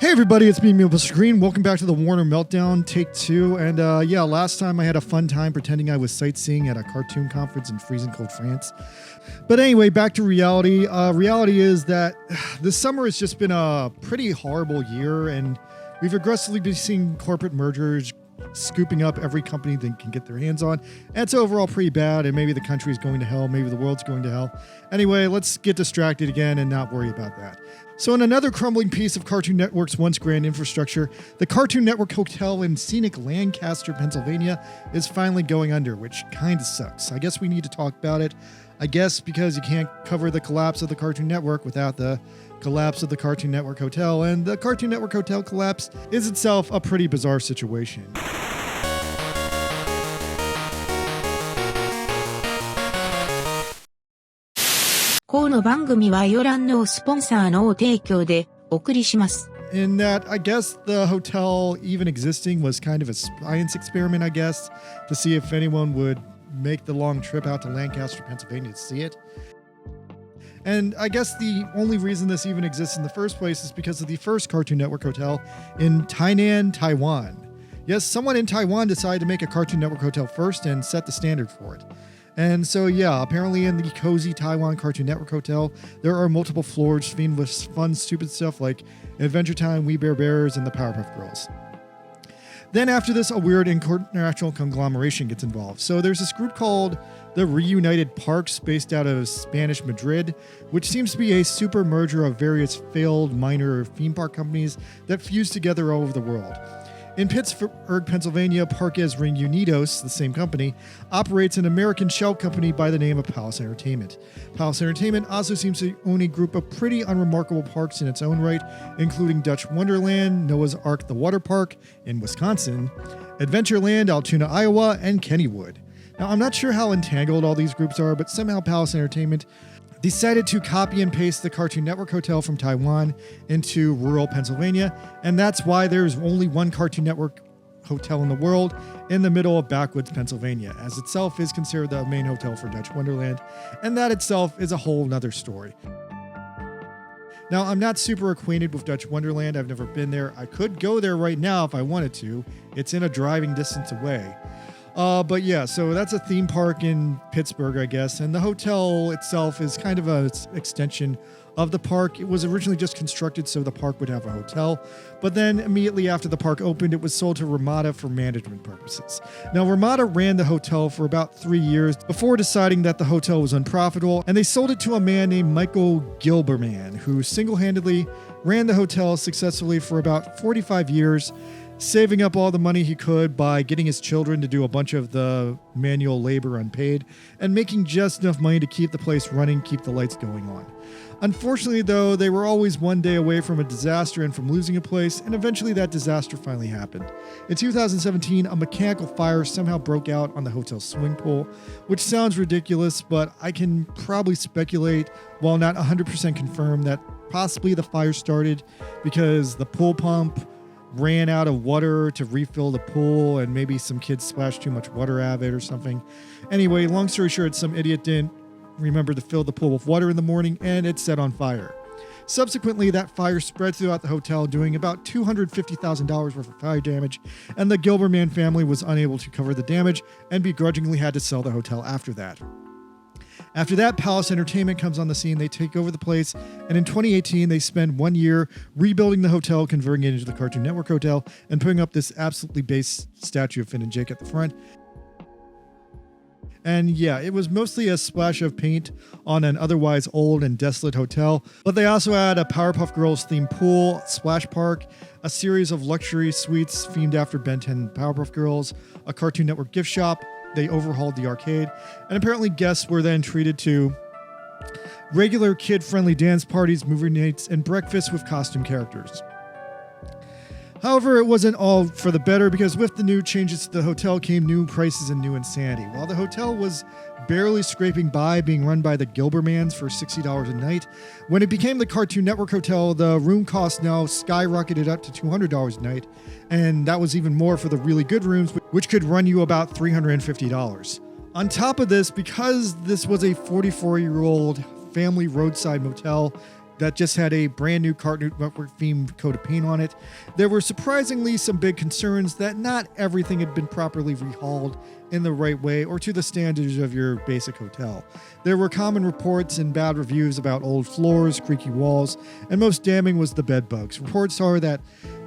Hey everybody, it's me, Meeple Screen. Welcome back to the Warner Meltdown, take 2. And last time I had a fun time pretending I was sightseeing at a cartoon conference in freezing cold France. But anyway, back to reality. Reality is that this summer has just been a pretty horrible year, and we've aggressively been seeing corporate mergers scooping up every company they can get their hands on. And it's overall pretty bad, and maybe the country's going to hell, maybe the world's going to hell. Anyway, let's get distracted again and not worry about that. So in another crumbling piece of Cartoon Network's once grand infrastructure, the Cartoon Network Hotel in scenic Lancaster, Pennsylvania is finally going under, which kind of sucks. I guess we need to talk about it. I guess because you can't cover the collapse of the Cartoon Network without the collapse of the Cartoon Network Hotel, and the Cartoon Network Hotel collapse is itself a pretty bizarre situation. この番組は予覧のスポンサーの提供でお送りします。 In that, I guess the hotel even existing was kind of a science experiment, I guess, to see if anyone would make the long trip out to Lancaster, Pennsylvania to see it. And I guess the only reason this even exists in the first place is because of the first Cartoon Network hotel in Tainan, Taiwan. Yes, someone in Taiwan decided to make a Cartoon Network hotel first and set the standard for it. And so, yeah, apparently in the cozy Taiwan Cartoon Network Hotel, there are multiple floors filled with fun, stupid stuff like Adventure Time, We Bare Bears, and the Powerpuff Girls. Then after this, a weird international conglomeration gets involved. So there's this group called the Reunited Parks, based out of Spanish Madrid, which seems to be a super merger of various failed minor theme park companies that fuse together all over the world. In Pittsburgh, Pennsylvania, Parques Reunidos, the same company, operates an American shell company by the name of Palace Entertainment. Palace Entertainment also seems to own a group of pretty unremarkable parks in its own right, including Dutch Wonderland, Noah's Ark the Water Park in Wisconsin, Adventureland, Altoona, Iowa, and Kennywood. Now, I'm not sure how entangled all these groups are, but somehow Palace Entertainment decided to copy and paste the Cartoon Network Hotel from Taiwan into rural Pennsylvania, and that's why there's only one Cartoon Network hotel in the world in the middle of backwoods Pennsylvania, as itself is considered the main hotel for Dutch Wonderland, and that itself is a whole nother story. Now, I'm not super acquainted with Dutch Wonderland. I've never been there. I could go there right now if I wanted to. It's in a driving distance away. But yeah, so that's a theme park in Pittsburgh, I guess. And the hotel itself is kind of an extension of the park. It was originally just constructed so the park would have a hotel. But then immediately after the park opened, it was sold to Ramada for management purposes. Now, Ramada ran the hotel for about 3 years before deciding that the hotel was unprofitable. And they sold it to a man named Michael Gilberman, who single-handedly ran the hotel successfully for about 45 years, saving up all the money he could by getting his children to do a bunch of the manual labor unpaid, and making just enough money to keep the place running, keep the lights going on. Unfortunately, though, they were always one day away from a disaster and from losing a place, and eventually that disaster finally happened. In 2017, a mechanical fire somehow broke out on the hotel's swimming pool, which sounds ridiculous, but I can probably speculate, while not 100% confirm, that possibly the fire started because the pool pump ran out of water to refill the pool, and maybe some kids splashed too much water out of it or something. Anyway, long story short, some idiot didn't remember to fill the pool with water in the morning, and it set on fire. Subsequently, that fire spread throughout the hotel, doing about $250,000 worth of fire damage, and the Gilberman family was unable to cover the damage and begrudgingly had to sell the hotel after that. After that, Palace Entertainment comes on the scene. They take over the place, and in 2018, they spend 1 year rebuilding the hotel, converting it into the Cartoon Network Hotel, and putting up this absolutely base statue of Finn and Jake at the front. And yeah, it was mostly a splash of paint on an otherwise old and desolate hotel, but they also had a Powerpuff Girls themed pool, splash park, a series of luxury suites themed after Ben 10 Powerpuff Girls, a Cartoon Network gift shop. They overhauled the arcade, and apparently guests were then treated to regular kid-friendly dance parties, movie nights, and breakfasts with costume characters. However, it wasn't all for the better, because with the new changes to the hotel came new prices and new insanity. While the hotel was barely scraping by, being run by the Gilbermans for $60 a night, when it became the Cartoon Network Hotel, the room cost now skyrocketed up to $200 a night, and that was even more for the really good rooms, which could run you about $350. On top of this, because this was a 44-year-old family roadside motel, that just had a brand new Cartoon Network themed coat of paint on it. There were surprisingly some big concerns that not everything had been properly rehauled in the right way or to the standards of your basic hotel. There were common reports and bad reviews about old floors, creaky walls, and most damning was the bed bugs. Reports are that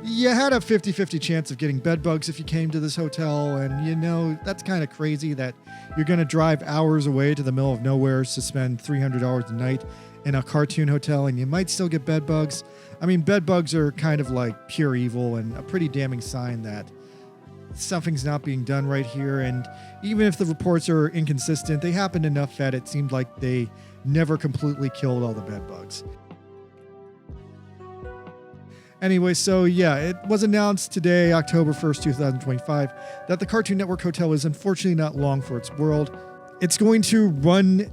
you had a 50-50 chance of getting bed bugs if you came to this hotel, and that's kind of crazy that you're going to drive hours away to the middle of nowhere to spend $300 a night in a cartoon hotel, and you might still get bed bugs. I mean, bed bugs are kind of like pure evil and a pretty damning sign that something's not being done right here. And even if the reports are inconsistent, they happened enough that it seemed like they never completely killed all the bed bugs. Anyway, so yeah, it was announced today, October 1st, 2025, that the Cartoon Network Hotel is unfortunately not long for its world. It's going to run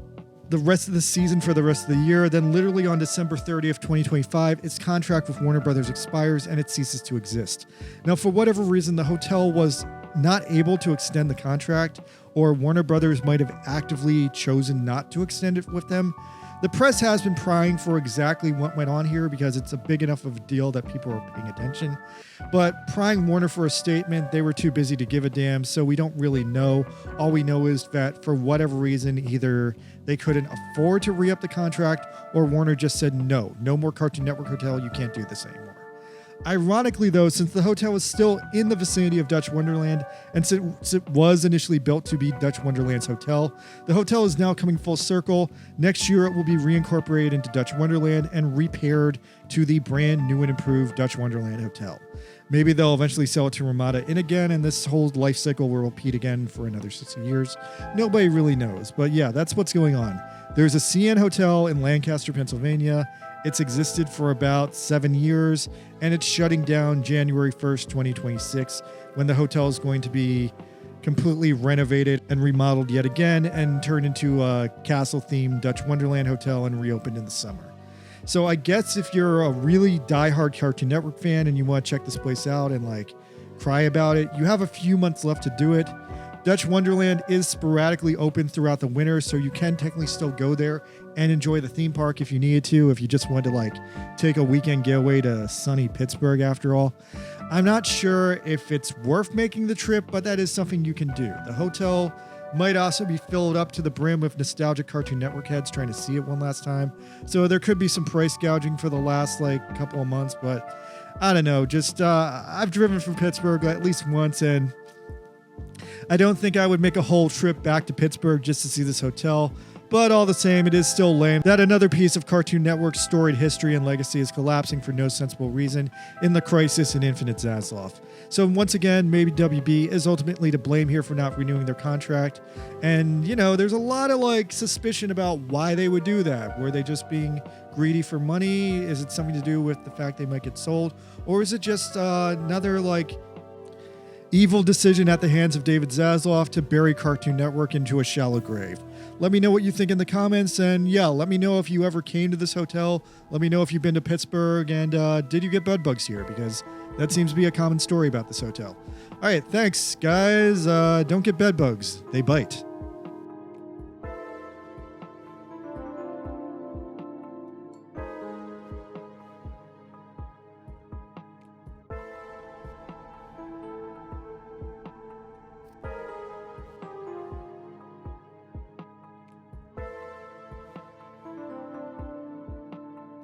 the rest of the season for the rest of the year. Then literally on December 30th, 2025, its contract with Warner Brothers expires and it ceases to exist. Now, for whatever reason, the hotel was not able to extend the contract, or Warner Brothers might have actively chosen not to extend it with them. The press has been prying for exactly what went on here because it's a big enough of a deal that people are paying attention. But prying Warner for a statement, they were too busy to give a damn, so we don't really know. All we know is that for whatever reason, either they couldn't afford to re-up the contract, or Warner just said, no more Cartoon Network Hotel, you can't do this anymore. Ironically, though, since the hotel was still in the vicinity of Dutch Wonderland, and since it was initially built to be Dutch Wonderland's hotel, the hotel is now coming full circle. Next year, it will be reincorporated into Dutch Wonderland and repaired to the brand new and improved Dutch Wonderland Hotel. Maybe they'll eventually sell it to Ramada Inn again, and this whole life cycle will repeat again for another 60 years. Nobody really knows, but yeah, that's what's going on. There's a CN Hotel in Lancaster, Pennsylvania. It's existed for about 7 years, and it's shutting down January 1st, 2026, when the hotel is going to be completely renovated and remodeled yet again and turned into a castle-themed Dutch Wonderland hotel and reopened in the summer. So I guess if you're a really diehard Cartoon Network fan and you want to check this place out and cry about it, you have a few months left to do it. Dutch Wonderland is sporadically open throughout the winter, so you can technically still go there and enjoy the theme park if you needed to, if you just wanted to take a weekend getaway to sunny Pittsburgh after all. I'm not sure if it's worth making the trip, but that is something you can do. The hotel might also be filled up to the brim with nostalgic Cartoon Network heads trying to see it one last time. So there could be some price gouging for the last couple of months, but I don't know. Just I've driven from Pittsburgh at least once, and I don't think I would make a whole trip back to Pittsburgh just to see this hotel. But all the same, it is still lame that another piece of Cartoon Network's storied history and legacy is collapsing for no sensible reason in the crisis in Infinite Zaslav. So once again, maybe WB is ultimately to blame here for not renewing their contract. And, there's a lot of suspicion about why they would do that. Were they just being greedy for money? Is it something to do with the fact they might get sold? Or is it just another evil decision at the hands of David Zaslav to bury Cartoon Network into a shallow grave? Let me know what you think in the comments, and yeah, let me know if you ever came to this hotel. Let me know if you've been to Pittsburgh, and did you get bed bugs here? Because that seems to be a common story about this hotel. All right, thanks, guys. Don't get bed bugs. They bite.